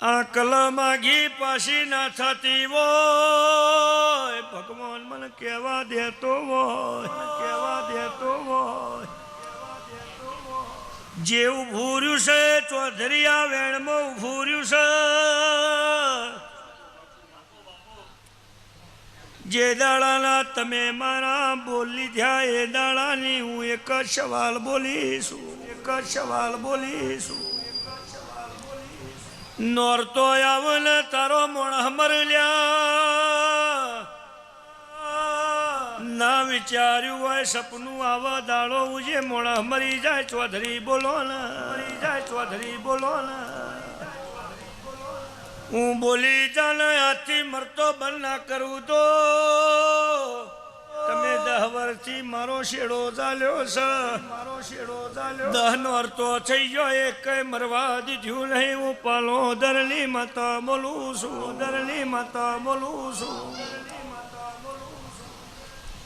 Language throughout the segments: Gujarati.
આ કલમાગી પાછી ના થતી હોય ભગવાન મને કહેવા દેતો હોય જેવું ભૂર્યું છે ચોધરિયા વેણમાં ભૂર્યું છે જે દાડાના તમે મારા બોલી થયા એ દાડાની હું એક જ સવાલ બોલીશું નોરતો આવન તારો મોણ મરલ્યા ના વિચાર્યું હોય સપનું આવા દાડો ઉજે મોણ મરી જાય ચૌધરી બોલો ને હું બોલી જાને હાથી મરતો બંધ ના કરું તો તમે 10 વર્ષથી મારો શેડો ચાલ્યો છે 10 નો અર્થો થઈ ગયો એક મરવા દીધું નહીં હું પાલોદરની માતા બોલું છું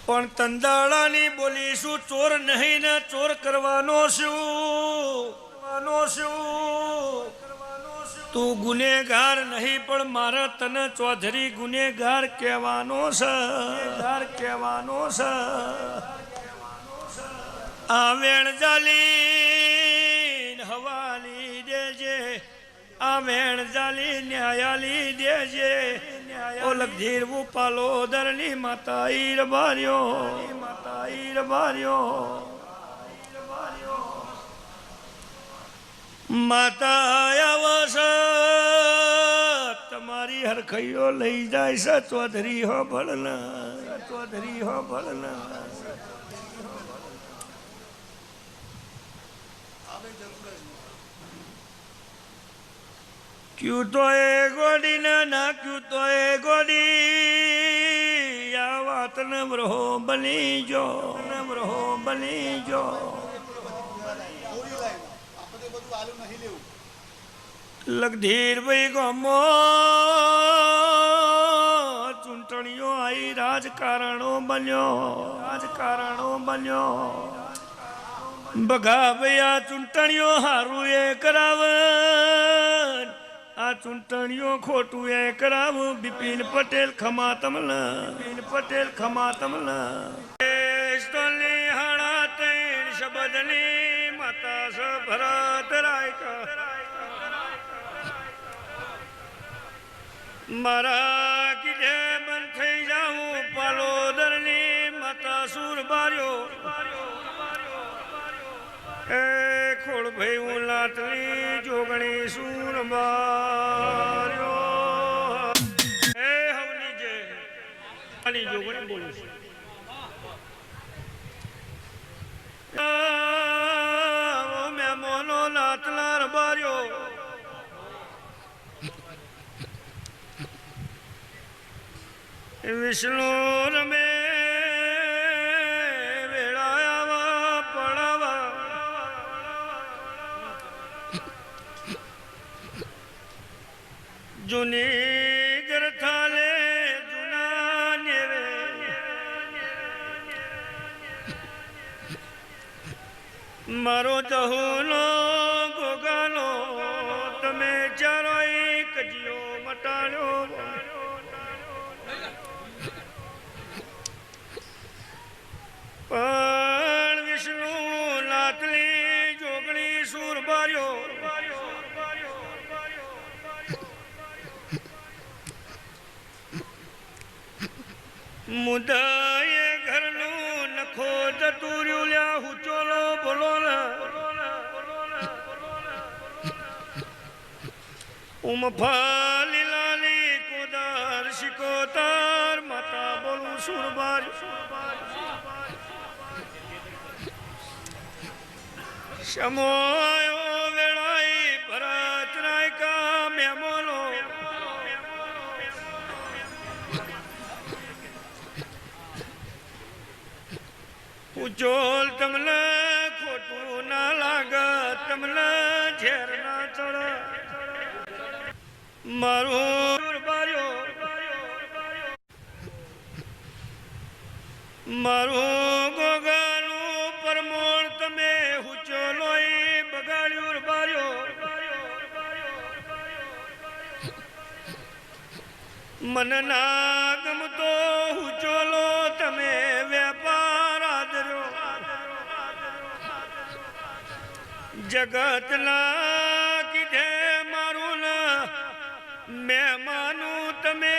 પણ તંદાળાની બોલીશું ચોર નહીં ને ચોર કરવાનો શું તું ગુનેગાર નહીં પણ મારે તને ચૌધરી ગુનેગાર કહેવાનો છે આ વેણ જાલી હવાલી દેજે આ વેણ જાલી ન્યાયાલી દેજે ઓ લગધીરવું પાલોદરની માતા ઈર બાર્યો માતા આવશ તમારી હરખઈઓ લઈ જાય છે ચૌધરી હો ભળના ક્યું તો એ ગોડી ના ક્યું તો એ ગોડી આ વાત નમરો બની જો લગધીર ભાઈ ગમો ચૂંટણીઓ આવી રાજકારણો બન્યો બઘા ભાઈ આ ચૂંટણીઓ હારું એ કરાવ આ ચૂંટણીઓ ખોટું એ કરાવ બિપિન પટેલ ખમા તમલા હાણા તૈણ શબ્દની માતા સ ભરત રાયકા મારા કીધે બંધ થઈ જાઉં પાલોદરની માતા સુર બાર્યો એ ખોળ ભાઈ હું લાટલી જોગણી સુર બાર્યો એ હવની જે જોગણી બોલું છું મેં મોનો લાટલાર બાર્યો વિષ્ણુ રમે વેળાયા પડાવા જૂની ગરથાલે જૂના નેવે મારો જહુનો ગોગાનો તમે ચારો કજીઓ મટાડ્યો પણ વિષ્ણુ લાટલી જોગણી સુર બાર્યો મુદાએ ઘરનું નખો જતુર્યું લ્યા હું ચોલો બોલો ઉમફા લીલાલી કોદાર શિકોતાર માતા બોલું સુર બાર્યો સમોયો વેળાઈ ભરત રાયકા મેમોનો ઉજોલ તમને ખોટું ના લાગત તમને ઝેર ના ચડ મારું બાર્યો મારું ગોગાનું પરમોણ તમે હુચો લોઈ બગાડ્યું બાર્યો મન ના ગમતો હું ચોલો તમે વેપાર આદર્યો જગતના કીધે મારું મહેમાનું તમે